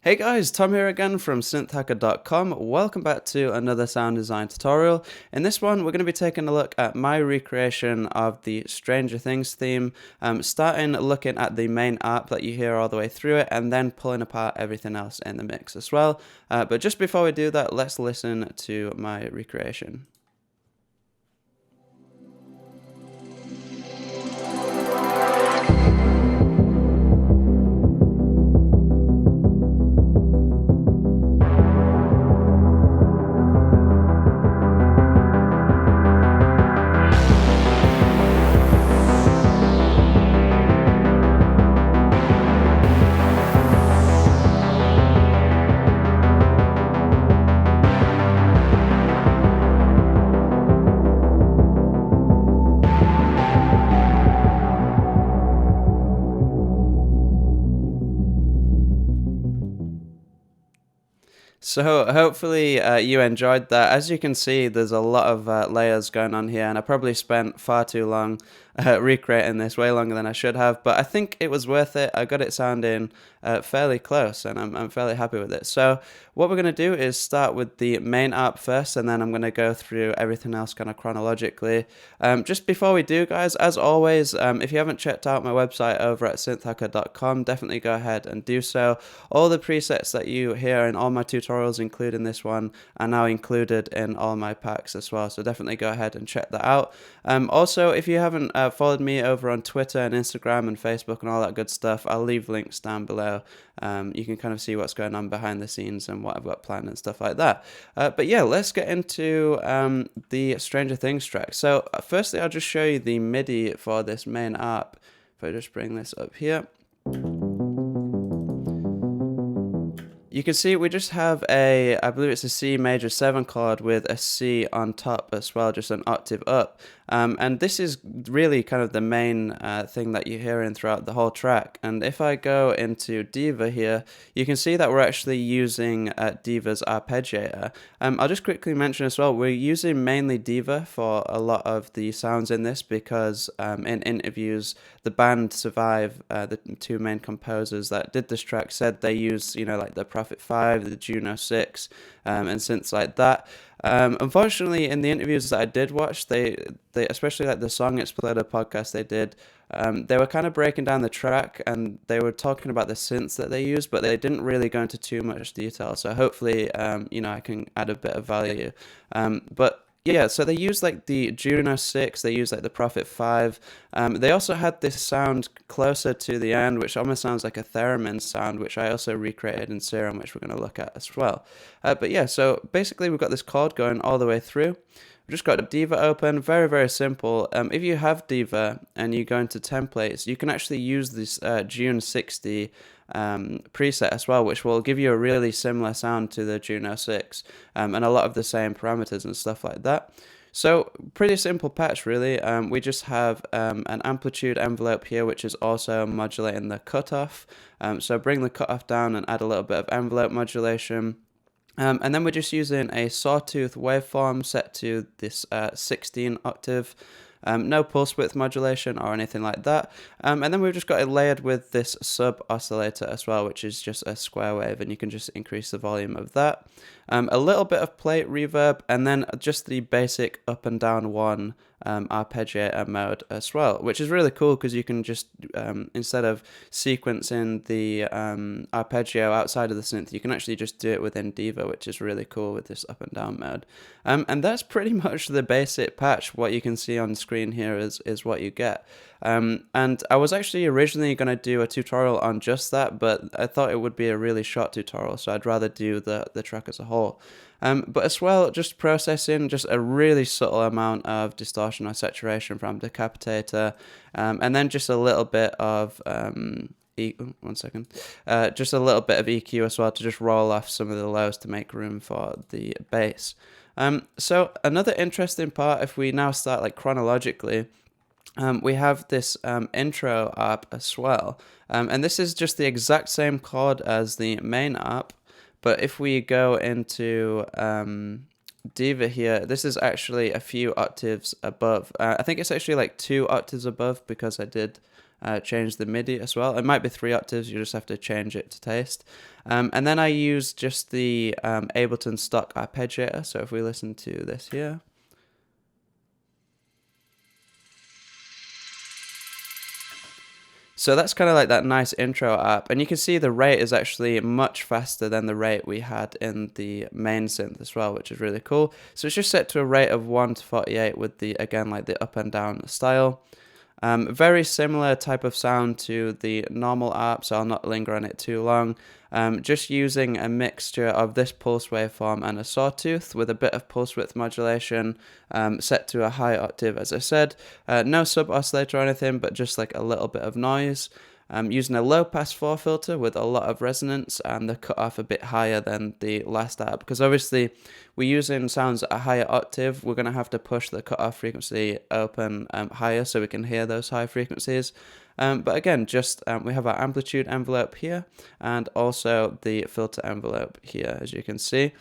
Hey guys, Tom here again from synthhacker.com. Welcome back to another sound design tutorial. In this one, we're going to be taking a look at my recreation of the Stranger Things theme, starting looking at the main ARP that you hear all the way through it, and then pulling apart everything else in the mix as well. But just before we do that, let's listen to my recreation. So hopefully you enjoyed that. As you can see, there's a lot of layers going on here, and I probably spent far too long recreating this, way longer than I should have, but I think it was worth it. I got it sounding fairly close, and I'm fairly happy with it. So what we're going to do is start with the main ARP first, and then I'm going to go through everything else kind of chronologically. Just before we do, guys, as always, if you haven't checked out my website over at synthhacker.com, definitely go ahead and do so. All the presets that you hear in all my tutorials, including this one, are now included in all my packs as well, so definitely go ahead and check that out. Also, if you haven't followed me over on Twitter and Instagram and Facebook and all that good stuff, I'll leave links down below. You can kind of see what's going on behind the scenes and what I've got planned and stuff like that. But yeah, let's get into the Stranger Things track. So firstly, I'll just show you the MIDI for this main ARP. If I just bring this up here. You can see we just have I believe it's a C major 7 chord with a C on top as well, just an octave up. And this is really kind of the main thing that you're hearing throughout the whole track. And if I go into Diva here, you can see that we're actually using Diva's arpeggiator. I'll just quickly mention as well, we're using mainly Diva for a lot of the sounds in this because in interviews, the band Survive, the two main composers that did this track, said they use, like the Prophet 5, the Juno 6, and synths like that. Unfortunately, in the interviews that I did watch, they especially like the Song Exploder podcast they did, they were kind of breaking down the track and they were talking about the synths that they use, but they didn't really go into too much detail. So hopefully, I can add a bit of value. But yeah, so they use like the Juno 6, they use like the Prophet 5. They also had this sound closer to the end, which almost sounds like a theremin sound, which I also recreated in Serum, which we're going to look at as well. But yeah, so basically we've got this chord going all the way through. We've just got Diva open, very, very simple. If you have Diva and you go into templates, you can actually use this June 60 preset as well, which will give you a really similar sound to the Juno 6 and a lot of the same parameters and stuff like that. So pretty simple patch really. We just have an amplitude envelope here, which is also modulating the cutoff. So bring the cutoff down and add a little bit of envelope modulation. And then we're just using a sawtooth waveform set to this 16 octave. No pulse width modulation or anything like that. And then we've just got it layered with this sub oscillator as well, which is just a square wave, and you can just increase the volume of that. A little bit of plate reverb, and then just the basic up and down one arpeggiator mode as well, which is really cool because you can just, instead of sequencing the arpeggio outside of the synth, you can actually just do it within Diva, which is really cool with this up and down mode. And that's pretty much the basic patch. What you can see on screen here is what you get. And I was actually originally going to do a tutorial on just that, but I thought it would be a really short tutorial, so I'd rather do the track as a whole. But as well, just processing just a really subtle amount of distortion or saturation from Decapitator, and then just a little bit of just a little bit of EQ as well to just roll off some of the lows to make room for the bass. So another interesting part, if we now start like chronologically, we have this intro ARP as well, and this is just the exact same chord as the main ARP, but if we go into Diva here, this is actually a few octaves above. I think it's actually like 2 octaves above because I did change the MIDI as well. It might be 3 octaves, you just have to change it to taste. And then I use just the Ableton stock arpeggiator. So if we listen to this here. So that's kind of like that nice intro app, and you can see the rate is actually much faster than the rate we had in the main synth as well, which is really cool. So it's just set to a rate of 1:48 with the, again, like the up and down style. Very similar type of sound to the normal app, so I'll not linger on it too long. Just using a mixture of this pulse waveform and a sawtooth with a bit of pulse width modulation, set to a high octave, as I said. No sub oscillator or anything, but just like a little bit of noise. Using a low pass 4 filter with a lot of resonance and the cutoff a bit higher than the last app, because obviously we're using sounds at a higher octave. We're going to have to push the cutoff frequency open higher so we can hear those high frequencies. But again, just we have our amplitude envelope here and also the filter envelope here, as you can see.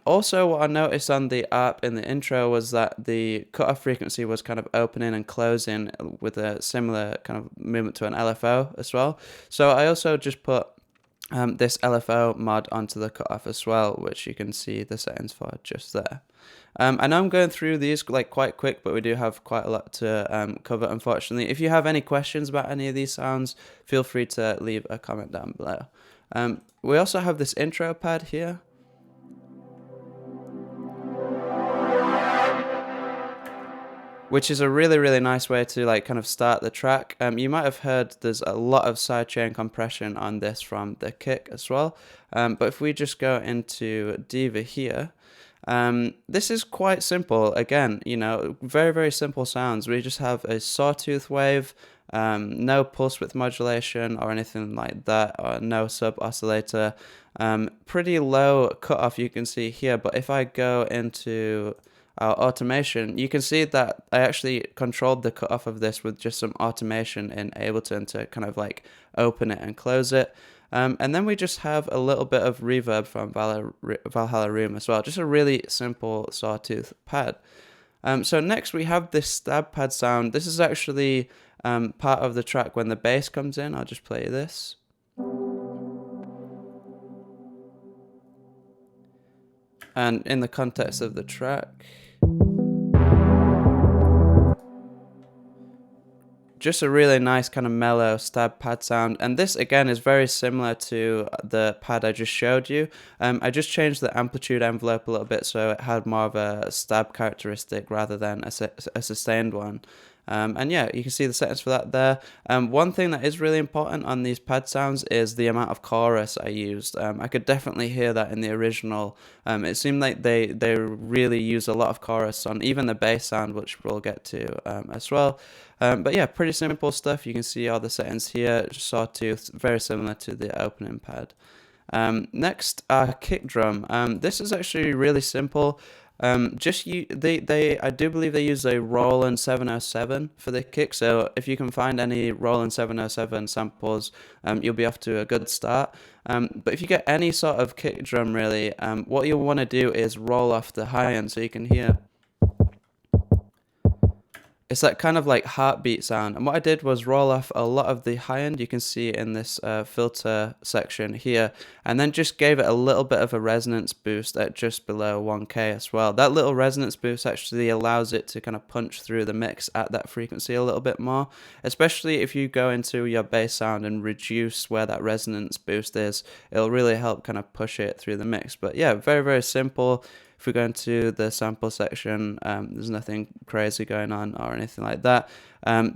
Also, what I noticed on the app in the intro was that the cutoff frequency was kind of opening and closing with a similar kind of movement to an LFO as well. So I also just put this LFO mod onto the cutoff as well, which you can see the settings for just there. I know I'm going through these like quite quick, but we do have quite a lot to cover, unfortunately. If you have any questions about any of these sounds, feel free to leave a comment down below. We also have this intro pad here. Which is a really, really nice way to like kind of start the track. You might have heard there's a lot of sidechain compression on this from the kick as well. But if we just go into Diva here, this is quite simple. Again, you know, very, very simple sounds. We just have a sawtooth wave, no pulse width modulation or anything like that, or no sub oscillator. Pretty low cutoff you can see here, but if I go into our automation, you can see that I actually controlled the cutoff of this with just some automation in Ableton to kind of like open it and close it. And then we just have a little bit of reverb from Valhalla Room as well. Just a really simple sawtooth pad. So next we have this stab pad sound. This is actually part of the track when the bass comes in. I'll just play this. And in the context of the track, just a really nice kind of mellow stab pad sound. And this again is very similar to the pad I just showed you. I just changed the amplitude envelope a little bit so it had more of a stab characteristic rather than a sustained one. And yeah, you can see the settings for that there. One thing that is really important on these pad sounds is the amount of chorus I used. I could definitely hear that in the original. It seemed like they really use a lot of chorus on even the bass sound, which we'll get to as well. But yeah, pretty simple stuff. You can see all the settings here. Sawtooth, very similar to the opening pad. Next, our kick drum. This is actually really simple. I do believe they use a Roland 707 for the kick, so if you can find any Roland 707 samples, you'll be off to a good start. But if you get any sort of kick drum really, what you'll want to do is roll off the high end so you can hear. It's that kind of like heartbeat sound. And what I did was roll off a lot of the high end, you can see in this filter section here, and then just gave it a little bit of a resonance boost at just below 1K as well. That little resonance boost actually allows it to kind of punch through the mix at that frequency a little bit more, especially if you go into your bass sound and reduce where that resonance boost is. It'll really help kind of push it through the mix. But yeah, very, very simple. If we go into the sample section, there's nothing crazy going on or anything like that.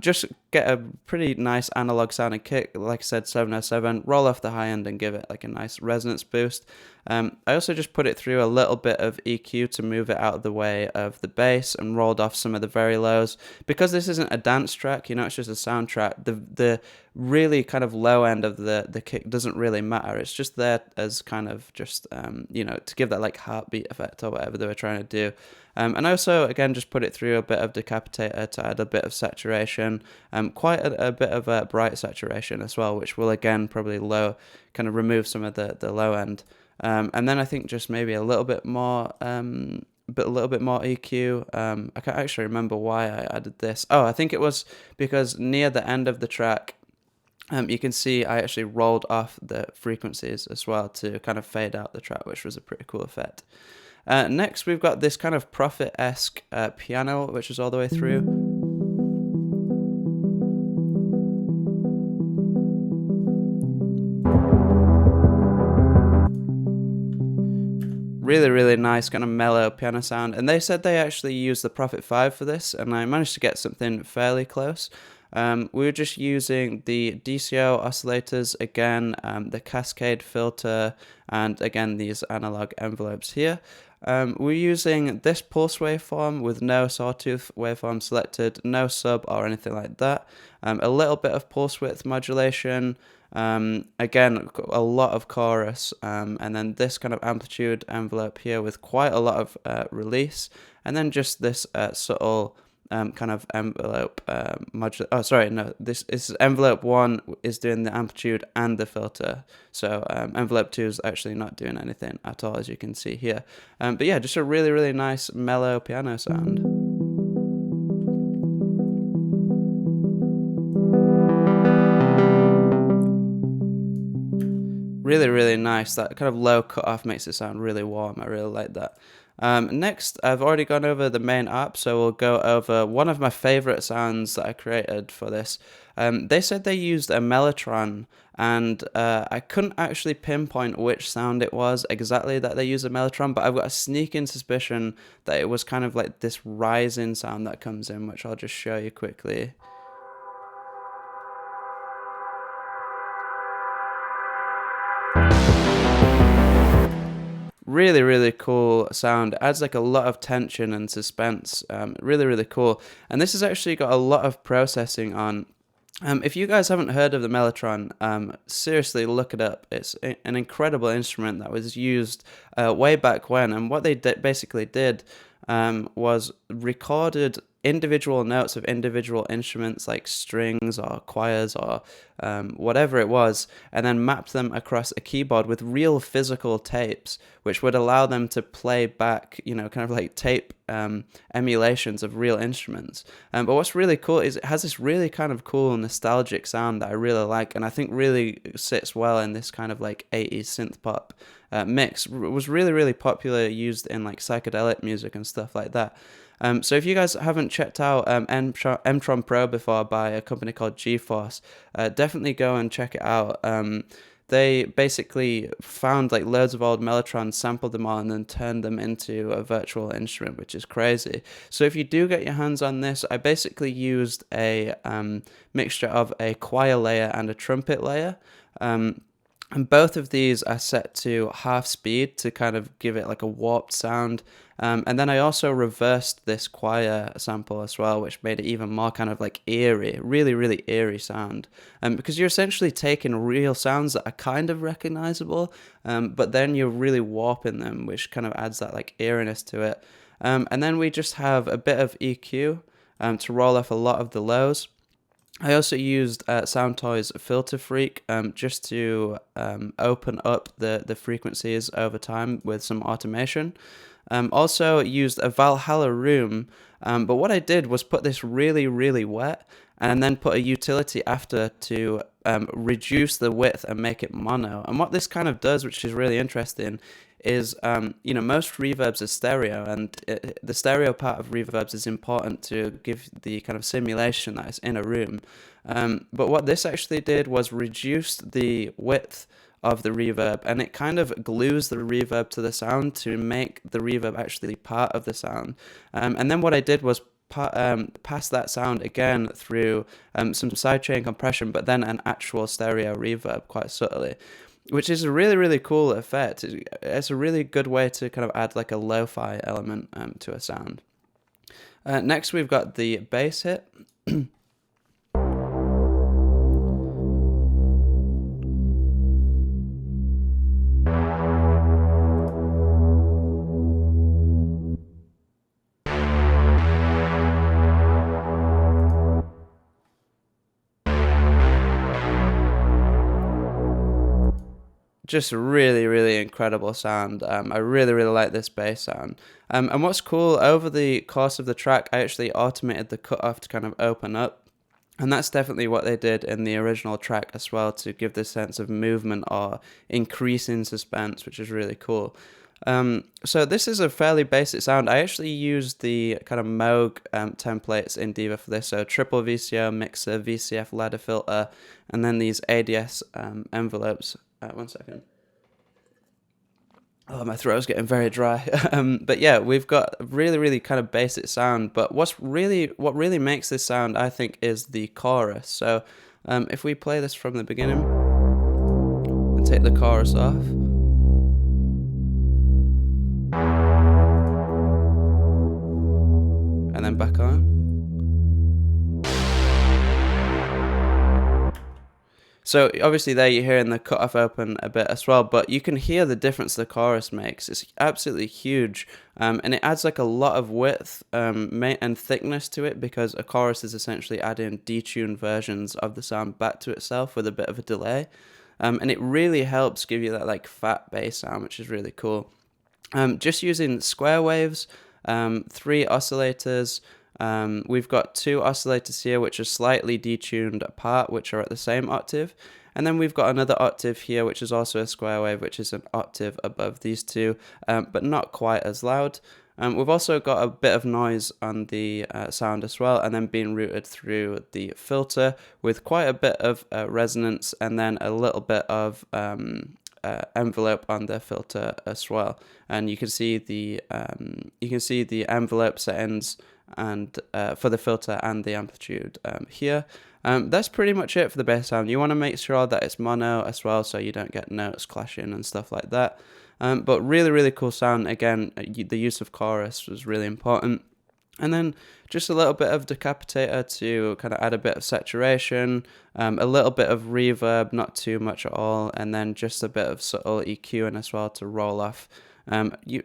Just get a pretty nice analog sounding kick, like I said, 707, roll off the high end and give it like a nice resonance boost. I also just put it through a little bit of EQ to move it out of the way of the bass and rolled off some of the very lows. Because this isn't a dance track, you know, it's just a soundtrack, the really kind of low end of the kick doesn't really matter. It's just there as kind of just, you know, to give that like heartbeat effect or whatever they were trying to do. And I also, again, just put it through a bit of decapitator to add a bit of saturation, quite a bit of a bright saturation as well, which will, again, probably kind of remove some of the low end. And then I think just maybe a little bit more, EQ. I can't actually remember why I added this. Oh, I think it was because near the end of the track, you can see I actually rolled off the frequencies as well to kind of fade out the track, which was a pretty cool effect. Next, we've got this kind of Prophet-esque piano, which is all the way through. Really, really nice kind of mellow piano sound. And they said they actually used the Prophet 5 for this, and I managed to get something fairly close. We were just using the DCO oscillators, again, the cascade filter, and again, these analog envelopes here. We're using this pulse waveform with no sawtooth waveform selected, no sub or anything like that. A little bit of pulse width modulation, again, a lot of chorus, and then this kind of amplitude envelope here with quite a lot of release, and then just this subtle kind of envelope this is envelope 1 is doing the amplitude and the filter, so envelope 2 is actually not doing anything at all, as you can see here. But yeah, just a really, really nice mellow piano sound. Really, really nice. That kind of low cutoff makes it sound really warm. I really like that. Next, I've already gone over the main app, so we'll go over one of my favorite sounds that I created for this. They said they used a mellotron, and I couldn't actually pinpoint which sound it was exactly that they used a mellotron, but I've got a sneaking suspicion that it was kind of like this rising sound that comes in, which I'll just show you quickly. Really, really cool sound. Adds like a lot of tension and suspense. Really, really cool. And this has actually got a lot of processing on. If you guys haven't heard of the mellotron, seriously look it up. It's an incredible instrument that was used way back when. And what they basically did was recorded individual notes of individual instruments like strings or choirs or whatever it was, and then mapped them across a keyboard with real physical tapes, which would allow them to play back, kind of like tape emulations of real instruments. But what's really cool is it has this really kind of cool nostalgic sound that I really like, and I think really sits well in this kind of like 80s synth pop mix. It was really, really popular, used in like psychedelic music and stuff like that. So if you guys haven't checked out Mtron Pro before by a company called GeForce, definitely go and check it out. They basically found like loads of old mellotrons, sampled them all, and then turned them into a virtual instrument, which is crazy. So if you do get your hands on this, I basically used a mixture of a choir layer and a trumpet layer. And both of these are set to half speed to kind of give it like a warped sound. And then I also reversed this choir sample as well, which made it even more kind of like eerie, really, really eerie sound. Because you're essentially taking real sounds that are kind of recognizable, but then you're really warping them, which kind of adds that like eeriness to it. And then we just have a bit of EQ to roll off a lot of the lows. I also used Soundtoys Filter Freak just to open up the frequencies over time with some automation. Also used a Valhalla Room, but what I did was put this really, really wet and then put a utility after to reduce the width and make it mono. And what this kind of does, which is really interesting, is most reverbs are stereo, and the stereo part of reverbs is important to give the kind of simulation that is in a room. But what this actually did was reduce the width of the reverb, and it kind of glues the reverb to the sound to make the reverb actually part of the sound. And then what I did was pass that sound again through some sidechain compression, but then an actual stereo reverb quite subtly, which is a really, really cool effect. It's a really good way to kind of add like a lo-fi element to a sound. Next, we've got the bass hit. Just really, really incredible sound. I really, really like this bass sound. And what's cool, over the course of the track, I actually automated the cutoff to kind of open up. And that's definitely what they did in the original track as well, to give this sense of movement or increasing suspense, which is really cool. So this is a fairly basic sound. I actually used the kind of Moog templates in Diva for this. So triple VCO mixer, VCF ladder filter, and then these ADS envelopes. One second. Oh, my throat's getting very dry. But yeah, we've got a really, really kind of basic sound. But what really makes this sound, I think, is the chorus. So if we play this from the beginning and take the chorus off. And then back on. So obviously there you're hearing the cutoff open a bit as well, but you can hear the difference the chorus makes. It's absolutely huge, and it adds like a lot of width and thickness to it, because a chorus is essentially adding detuned versions of the sound back to itself with a bit of a delay, and it really helps give you that like fat bass sound, which is really cool. Just using square waves, 3 oscillators. We've got 2 oscillators here which are slightly detuned apart, which are at the same octave, and then we've got another octave here which is also a square wave, which is an octave above these two, but not quite as loud. We've also got a bit of noise on the sound as well, and then being routed through the filter with quite a bit of resonance, and then a little bit of envelope on the filter as well. And you can see the envelope settings and for the filter and the amplitude here. That's pretty much it for the bass sound. You want to make sure that it's mono as well, so you don't get notes clashing and stuff like that. But really, really cool sound. Again, the use of chorus was really important. And then just a little bit of decapitator to kind of add a bit of saturation, a little bit of reverb, not too much at all, and then just a bit of subtle EQing as well to roll off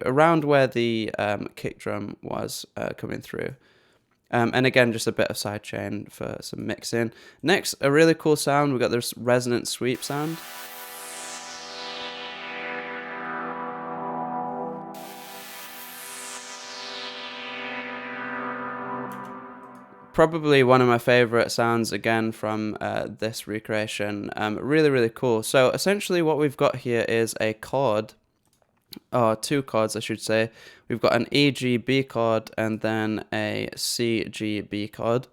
around where the kick drum was coming through. And again, just a bit of sidechain for some mixing. Next, a really cool sound. We've got this resonant sweep sound. Probably one of my favorite sounds again from this recreation. Really, really cool. So essentially what we've got here is a chord, or 2 chords I should say. We've got an E, G, B chord and then a C, G, B chord.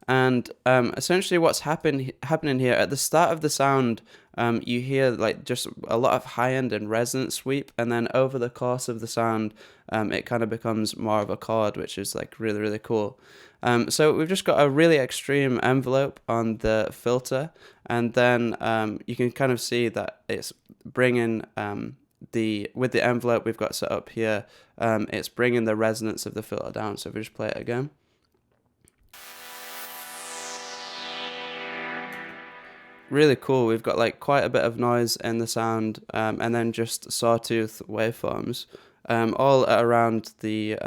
And essentially what's happening here, at the start of the sound, you hear like just a lot of high end and resonant sweep, and then over the course of the sound, it kind of becomes more of a chord, which is like really, really cool. So we've just got a really extreme envelope on the filter, and then you can kind of see that it's bringing with the envelope we've got set up here, it's bringing the resonance of the filter down. So if we just play it again. Really cool. We've got like quite a bit of noise in the sound, and then just sawtooth waveforms, all at around the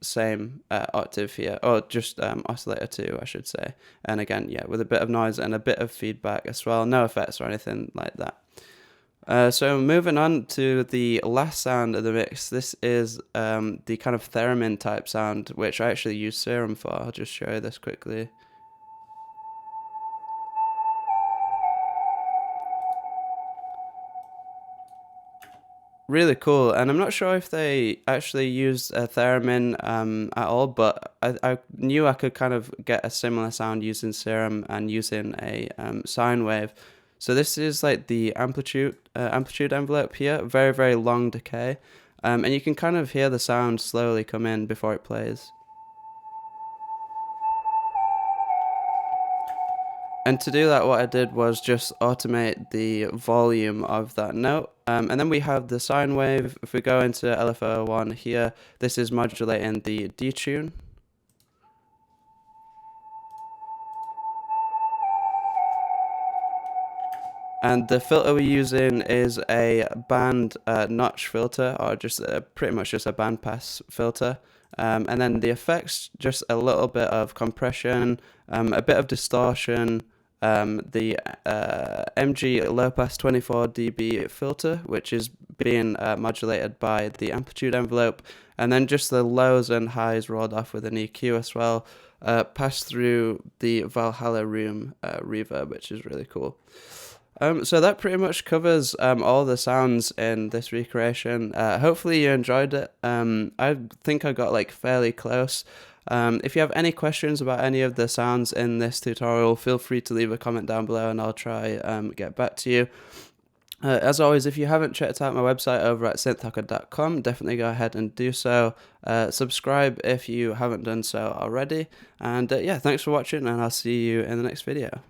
same octave here, or just oscillator 2, I should say. And again, yeah, with a bit of noise and a bit of feedback as well. No effects or anything like that. So moving on to the last sound of the mix, this is the kind of theremin type sound, which I actually use Serum for. I'll just show you this quickly. Really cool, and I'm not sure if they actually used a theremin at all, but I knew I could kind of get a similar sound using Serum and using a sine wave. So this is like the amplitude envelope here, very, very long decay, and you can kind of hear the sound slowly come in before it plays. And to do that, what I did was just automate the volume of that note. And then we have the sine wave. If we go into LFO1 here, this is modulating the detune. And the filter we're using is a band notch filter, or just pretty much just a bandpass filter. And then the effects, just a little bit of compression, a bit of distortion, the MG low pass 24 dB filter, which is being modulated by the amplitude envelope, and then just the lows and highs rolled off with an EQ as well. pass through the Valhalla Room reverb, which is really cool. So that pretty much covers all the sounds in this recreation. Hopefully you enjoyed it. I think I got like fairly close. If you have any questions about any of the sounds in this tutorial, feel free to leave a comment down below and I'll try get back to you. As always, if you haven't checked out my website over at synthhacker.com, definitely go ahead and do so. Subscribe if you haven't done so already. And yeah, thanks for watching, and I'll see you in the next video.